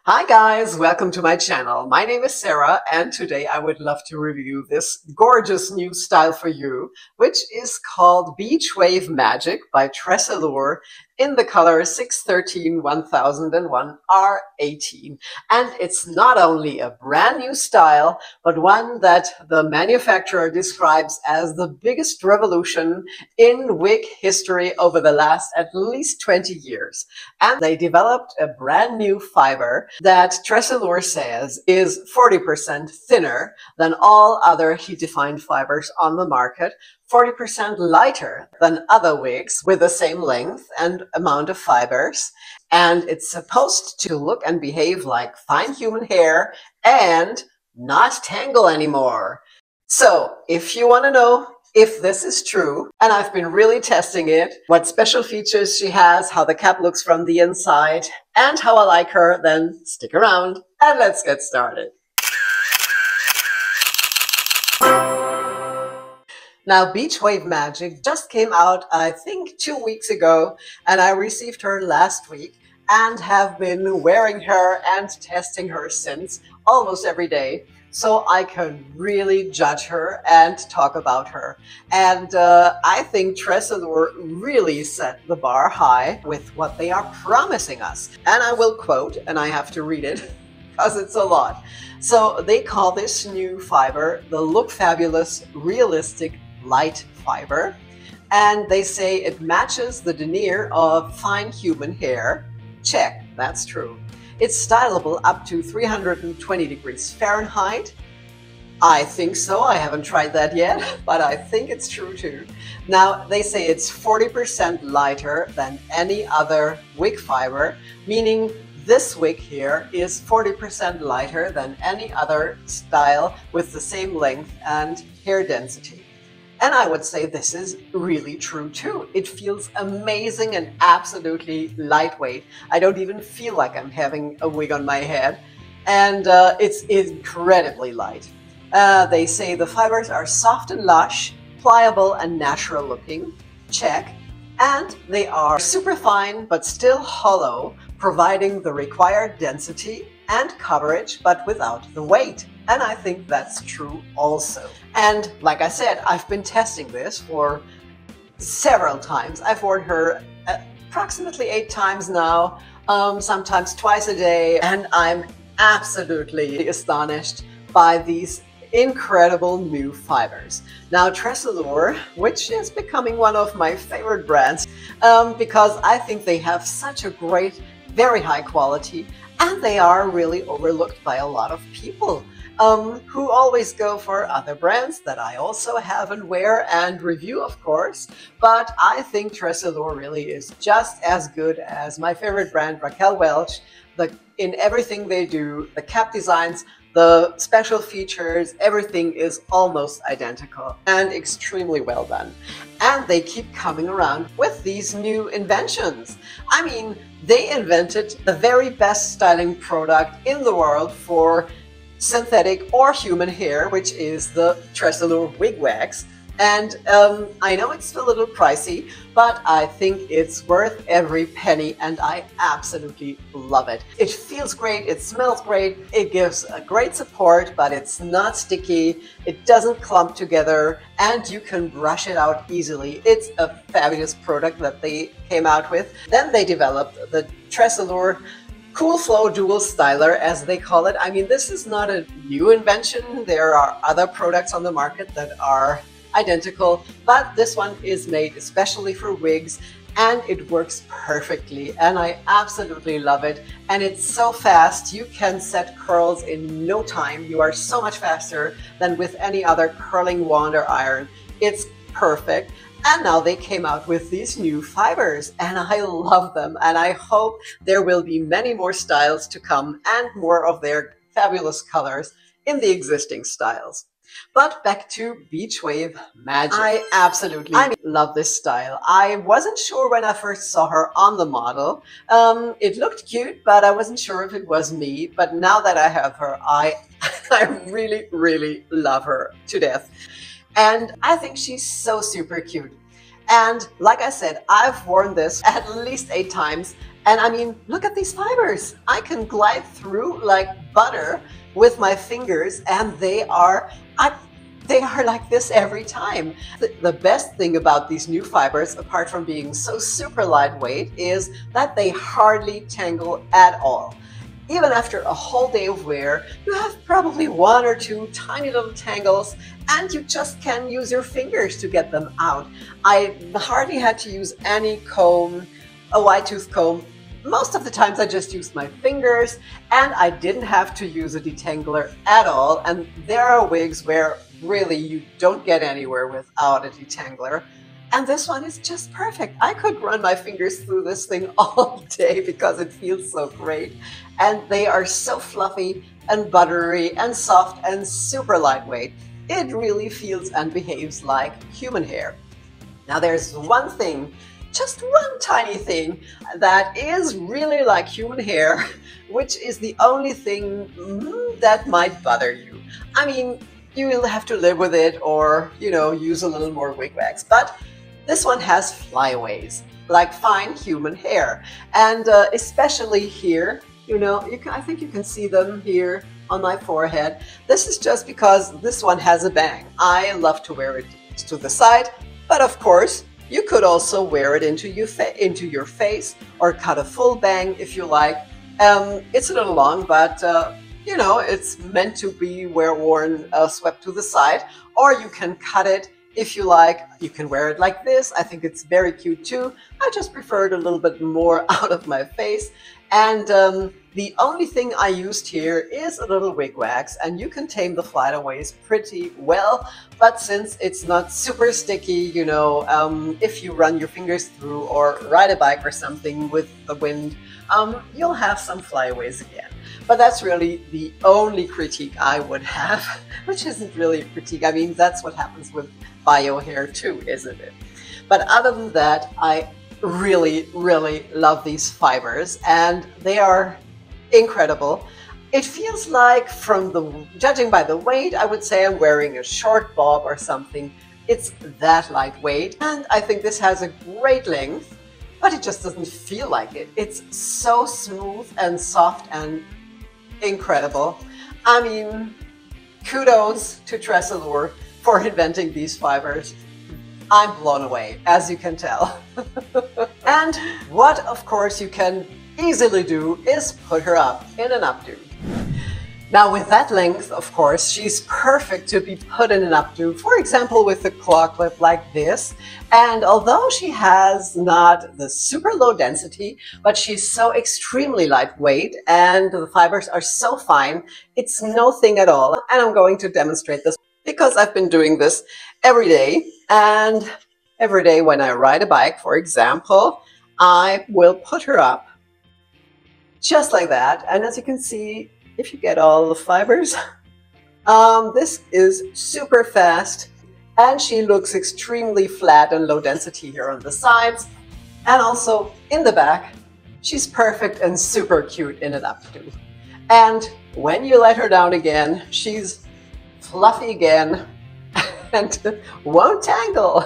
Hi guys, welcome to my channel. My name is Sarah and today I would love to review this gorgeous new style for you, which is called Beach Wave Magic by TressAllure in the color 613 1001 R18. And it's not only a brand new style, but one that the manufacturer describes as the biggest revolution in wig history over the last at least 20 years. And they developed a brand new fiber that TressAllure says is 40% thinner than all other heat-defined fibers on the market, 40% lighter than other wigs with the same length and amount of fibers. And it's supposed to look and behave like fine human hair and not tangle anymore. So if you want to know if this is true, and I've been really testing it, what special features she has, how the cap looks from the inside, and how I like her, then stick around and let's get started. Now, Beach Wave Magic just came out, I think, 2 weeks ago, and I received her last week and have been wearing her and testing her since almost every day. So I can really judge her and talk about her. And I think TressAllure really set the bar high with what they are promising us. And I will quote, and I have to read it because it's a lot. So they call this new fiber the Look Fabulous Realistic Light Fiber. And they say it matches the denier of fine human hair. Check, that's true. It's stylable up to 320 degrees Fahrenheit. I think so. I haven't tried that yet, but I think it's true too. Now, they say it's 40% lighter than any other wig fiber, meaning this wig here is 40% lighter than any other style with the same length and hair density. And I would say this is really true too. It feels amazing and absolutely lightweight. I don't even feel like I'm having a wig on my head. And it's incredibly light. They say the fibers are soft and lush, pliable and natural looking. Check. And they are super fine but still hollow, providing the required density and coverage but without the weight. And I think that's true also. And like I said, I've been testing this for several times. I've worn her approximately 8 times now, sometimes twice a day, and I'm absolutely astonished by these incredible new fibers. Now, TressAllure, which is becoming one of my favorite brands, because I think they have such a great, very high quality, and they are really overlooked by a lot of people who always go for other brands that I also have and wear and review, of course. But I think TressAllure really is just as good as my favorite brand, Raquel Welch. In everything they do, the cap designs, the special features, everything is almost identical and extremely well done. And they keep coming around with these new inventions. I mean, they invented the very best styling product in the world for synthetic or human hair, which is the TressAllure Wig Wax. And I know it's a little pricey, but I think it's worth every penny and I absolutely love it. It feels great, it smells great, it gives a great support, but it's not sticky, it doesn't clump together, and you can brush it out easily. It's a fabulous product that they came out with. Then they developed the TressAllure Cool Flow Dual Styler, as they call it. I mean, this is not a new invention. There are other products on the market that are identical, but this one is made especially for wigs and it works perfectly and I absolutely love it. And it's so fast, you can set curls in no time. You are so much faster than with any other curling wand or iron. It's perfect. And now they came out with these new fibers and I love them, and I hope there will be many more styles to come and more of their fabulous colors in the existing styles. But back to Beach Wave Magic. I absolutely love this style. I wasn't sure when I first saw her on the model. It looked cute, but I wasn't sure if it was me. But now that I have her, I really, really love her to death. And I think she's so super cute. And like I said, I've worn this at least 8 times And I mean, look at these fibers. I can glide through like butter with my fingers, and they are like this every time. The best thing about these new fibers, apart from being so super lightweight, is that they hardly tangle at all. Even after a whole day of wear, you have probably one or two tiny little tangles, and you just can use your fingers to get them out. I hardly had to use any comb, a wide tooth comb. Most of the times I just used my fingers, and I didn't have to use a detangler at all. And there are wigs where really you don't get anywhere without a detangler. And this one is just perfect. I could run my fingers through this thing all day because it feels so great. And they are so fluffy and buttery and soft and super lightweight. It really feels and behaves like human hair. Now there's one thing, just one tiny thing, that is really like human hair, which is the only thing that might bother you. I mean, you will have to live with it, or, you know, use a little more wig wax. But this one has flyaways, like fine human hair. And especially here, you know, I think you can see them here on my forehead. This is just because this one has a bang. I love to wear it to the side, but of course, you could also wear it into your face, or cut a full bang if you like. It's a little long, but you know, it's meant to be worn swept to the side, or you can cut it if you like. You can wear it like this. I think it's very cute too. I just prefer it a little bit more out of my face. And the only thing I used here is a little wig wax, and you can tame the flyaways pretty well. But since it's not super sticky, you know, if you run your fingers through or ride a bike or something with the wind, you'll have some flyaways again. But that's really the only critique I would have, which isn't really a critique. I mean, that's what happens with bio hair too, isn't it? But other than that, I really, really love these fibers, and they are incredible. It feels like, judging by the weight, I would say I'm wearing a short bob or something. It's that lightweight, and I think this has a great length, but it just doesn't feel like it. It's so smooth and soft and incredible. I mean, kudos to TressAllure for inventing these fibers. I'm blown away, as you can tell. And what, of course, you can easily do is put her up in an updo. Now, with that length, of course, she's perfect to be put in an updo, for example, with a claw clip like this. And although she has not the super low density, but she's so extremely lightweight and the fibers are so fine, it's no thing at all. And I'm going to demonstrate this because I've been doing this every day. And every day when I ride a bike, for example, I will put her up just like that. And as you can see, if you get all the fibers, this is super fast, and she looks extremely flat and low density here on the sides, and also in the back. She's perfect and super cute in an updo. And when you let her down again, she's fluffy again and won't tangle.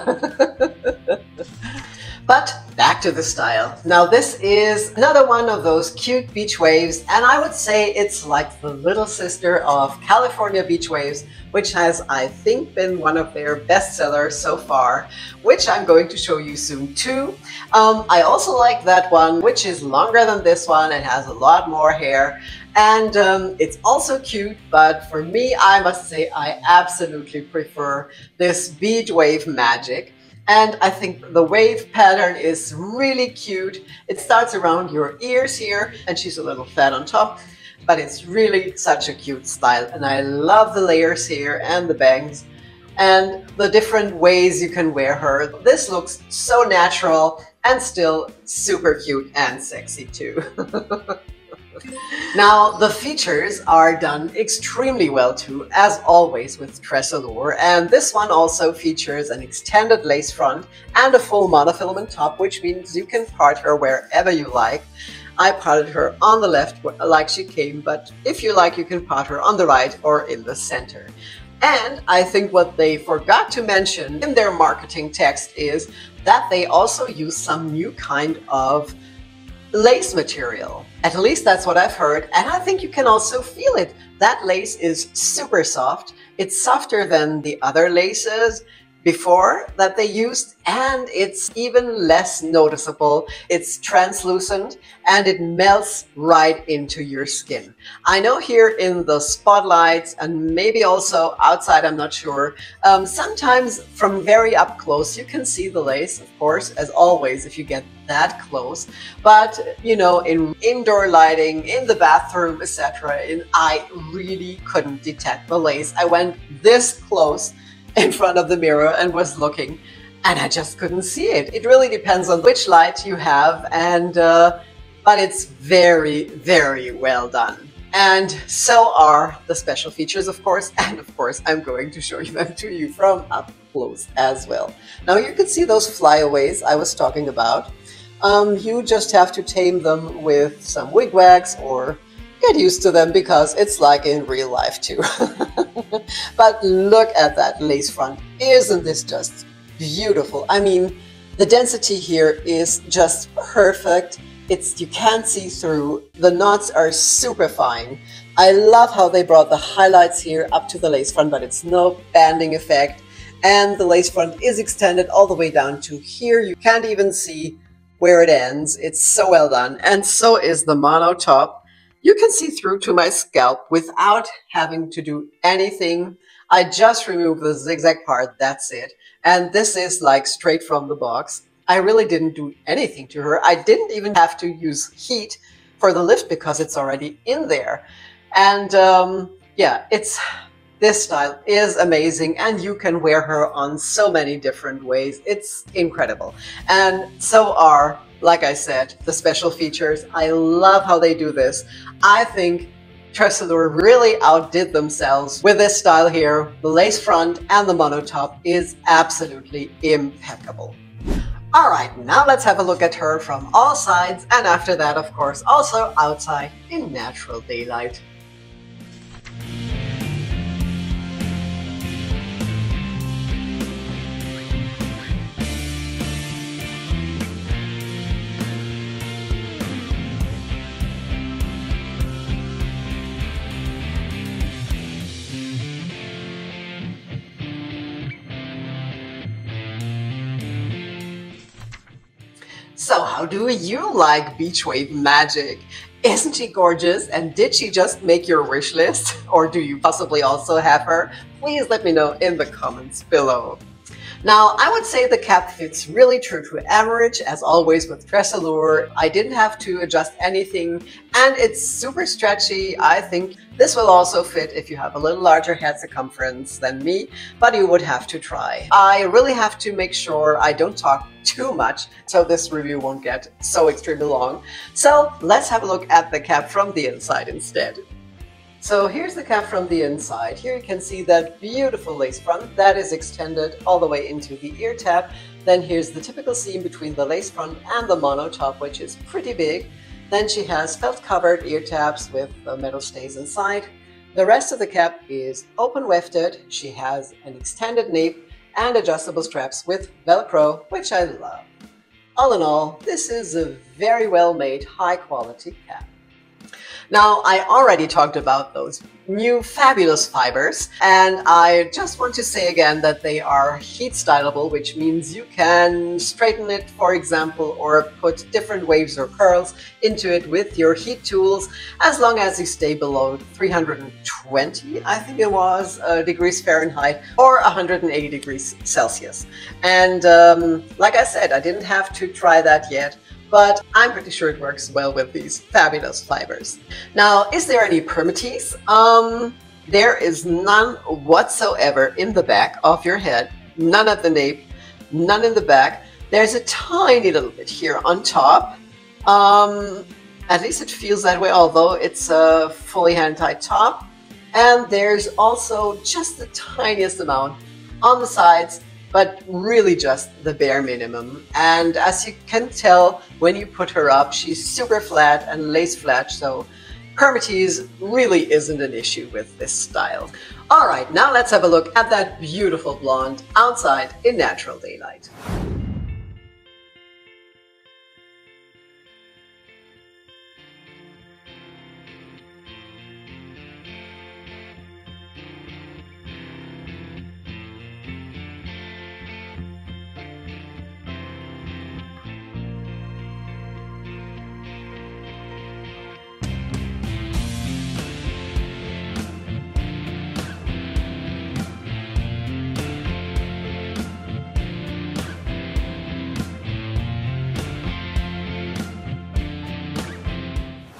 But back to the style. Now this is another one of those cute beach waves, and I would say it's like the little sister of California Beach Waves, which has, I think, been one of their best sellers so far, which I'm going to show you soon too. I also like that one, which is longer than this one and has a lot more hair. And it's also cute, but for me, I must say I absolutely prefer this Beach Wave Magic. And I think the wave pattern is really cute. It starts around your ears here, and she's a little fat on top, but it's really such a cute style. And I love the layers here and the bangs and the different ways you can wear her. This looks so natural and still super cute and sexy too. Now, the features are done extremely well too, as always with TressAllure, and this one also features an extended lace front and a full monofilament top, which means you can part her wherever you like. I parted her on the left like she came, but if you like, you can part her on the right or in the center. And I think what they forgot to mention in their marketing text is that they also use some new kind of lace material. At least that's what I've heard, and I think you can also feel it. That lace is super soft. It's softer than the other laces before that they used, and it's even less noticeable. It's translucent and it melts right into your skin. I know here in the spotlights and maybe also outside, I'm not sure, sometimes from very up close you can see the lace, of course, as always if you get that close, but you know, in indoor lighting, in the bathroom, etc., I really couldn't detect the lace. I went this close in front of the mirror and was looking, and I just couldn't see it. It really depends on which light you have, and but it's very, very well done. And so are the special features, of course, and of course I'm going to show them to you from up close as well. Now you can see those flyaways I was talking about. You just have to tame them with some wig wax or get used to them, because it's like in real life too. But look at that lace front. Isn't this just beautiful? I mean, the density here is just perfect. You can't see through. The knots are super fine. I love how they brought the highlights here up to the lace front, but it's no banding effect. And the lace front is extended all the way down to here. You can't even see where it ends. It's so well done. And so is the mono top. You can see through to my scalp without having to do anything. I just removed the zigzag part, that's it. And this is like straight from the box. I really didn't do anything to her. I didn't even have to use heat for the lift because it's already in there. And yeah, this style is amazing, and you can wear her on so many different ways. It's incredible. And so are, like I said, the special features. I love how they do this. I think TressAllure really outdid themselves with this style here. The lace front and the mono top is absolutely impeccable. All right, now let's have a look at her from all sides, and after that, of course, also outside in natural daylight. So how do you like Beach Wave Magic? Isn't she gorgeous? And did she just make your wish list? Or do you possibly also have her? Please let me know in the comments below. Now, I would say the cap fits really true to average, as always with TressAllure. I didn't have to adjust anything, and it's super stretchy. I think this will also fit if you have a little larger head circumference than me, but you would have to try. I really have to make sure I don't talk too much, so this review won't get so extremely long. So let's have a look at the cap from the inside instead. So here's the cap from the inside. Here you can see that beautiful lace front that is extended all the way into the ear tab. Then here's the typical seam between the lace front and the mono top, which is pretty big. Then she has felt covered ear tabs with the metal stays inside. The rest of the cap is open wefted. She has an extended nape and adjustable straps with Velcro, which I love. All in all, this is a very well made, high quality cap. Now, I already talked about those new fabulous fibers, and I just want to say again that they are heat stylable, which means you can straighten it, for example, or put different waves or curls into it with your heat tools, as long as you stay below 320, I think it was, degrees Fahrenheit, or 180 degrees Celsius. And like I said, I didn't have to try that yet, but I'm pretty sure it works well with these fabulous fibers. Now, is there any permatease? There is none whatsoever in the back of your head, none at the nape, none in the back. There's a tiny little bit here on top. At least it feels that way, although it's a fully hand-tied top. And there's also just the tiniest amount on the sides, but really just the bare minimum. And as you can tell, when you put her up, she's super flat and lace flat, so permatease really isn't an issue with this style. All right, now let's have a look at that beautiful blonde outside in natural daylight.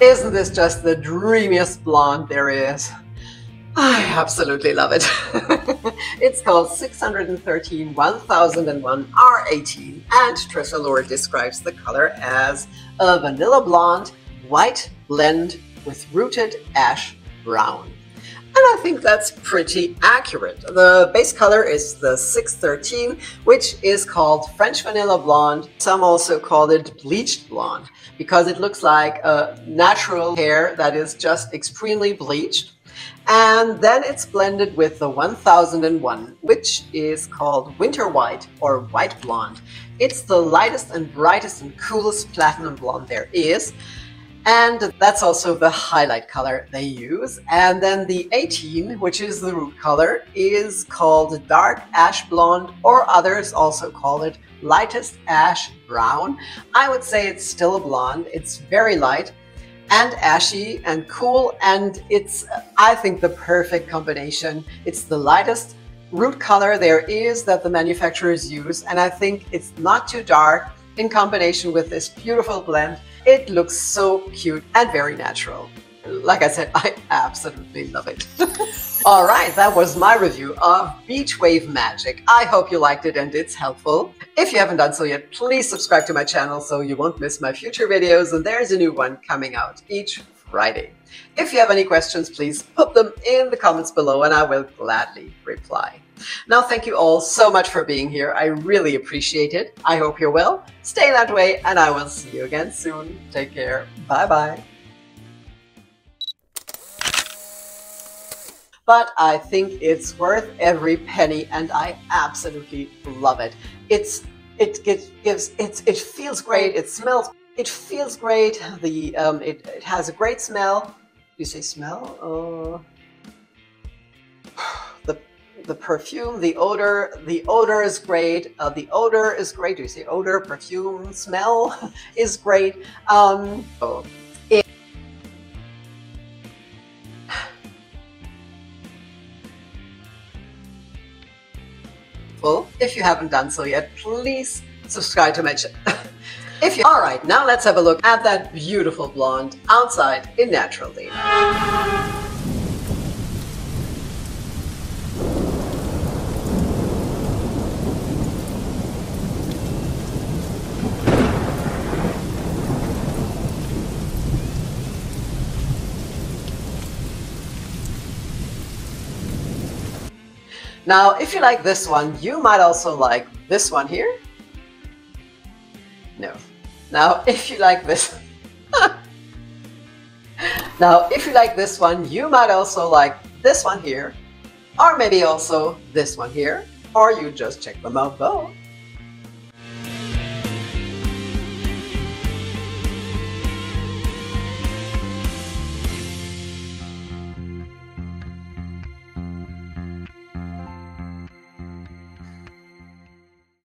Isn't this just the dreamiest blonde there is? I absolutely love it. It's called 613 1001 R18, and TressAllure describes the color as a vanilla blonde, white blend with rooted ash brown. And I think that's pretty accurate. The base color is the 613, which is called French Vanilla Blonde. Some also call it bleached blonde because it looks like a natural hair that is just extremely bleached. And then it's blended with the 1001, which is called Winter White or White Blonde. It's the lightest and brightest and coolest platinum blonde there is. And that's also the highlight color they use. And then the 18, which is the root color, is called Dark Ash Blonde, or others also call it Lightest Ash Brown. I would say it's still a blonde. It's very light and ashy and cool, and it's, I think, the perfect combination. It's the lightest root color there is that the manufacturers use, and I think it's not too dark in combination with this beautiful blend. It looks so cute and very natural. Like I said, I absolutely love it. All right, that was my review of Beach Wave Magic. I hope you liked it and it's helpful. If you haven't done so yet, please subscribe to my channel so you won't miss my future videos, and there's a new one coming out each Friday. If you have any questions, please put them in the comments below and I will gladly reply. Now, thank you all so much for being here. I really appreciate it. I hope you're well. Stay that way, and I will see you again soon. Take care. Bye-bye. But I think it's worth every penny, and I absolutely love it. It feels great. It smells. It feels great. It has a great smell. You say smell? The perfume, the odor is great. The odor is great. Do you say odor, perfume, smell is great. If you haven't done so yet, please subscribe to my channel. All right, now let's have a look at that beautiful blonde outside in natural light. Now, if you like this one, you might also like this one here. No. Now, if you like this, now, if you like this one, you might also like this one here, or maybe also this one here, or you just check them out both.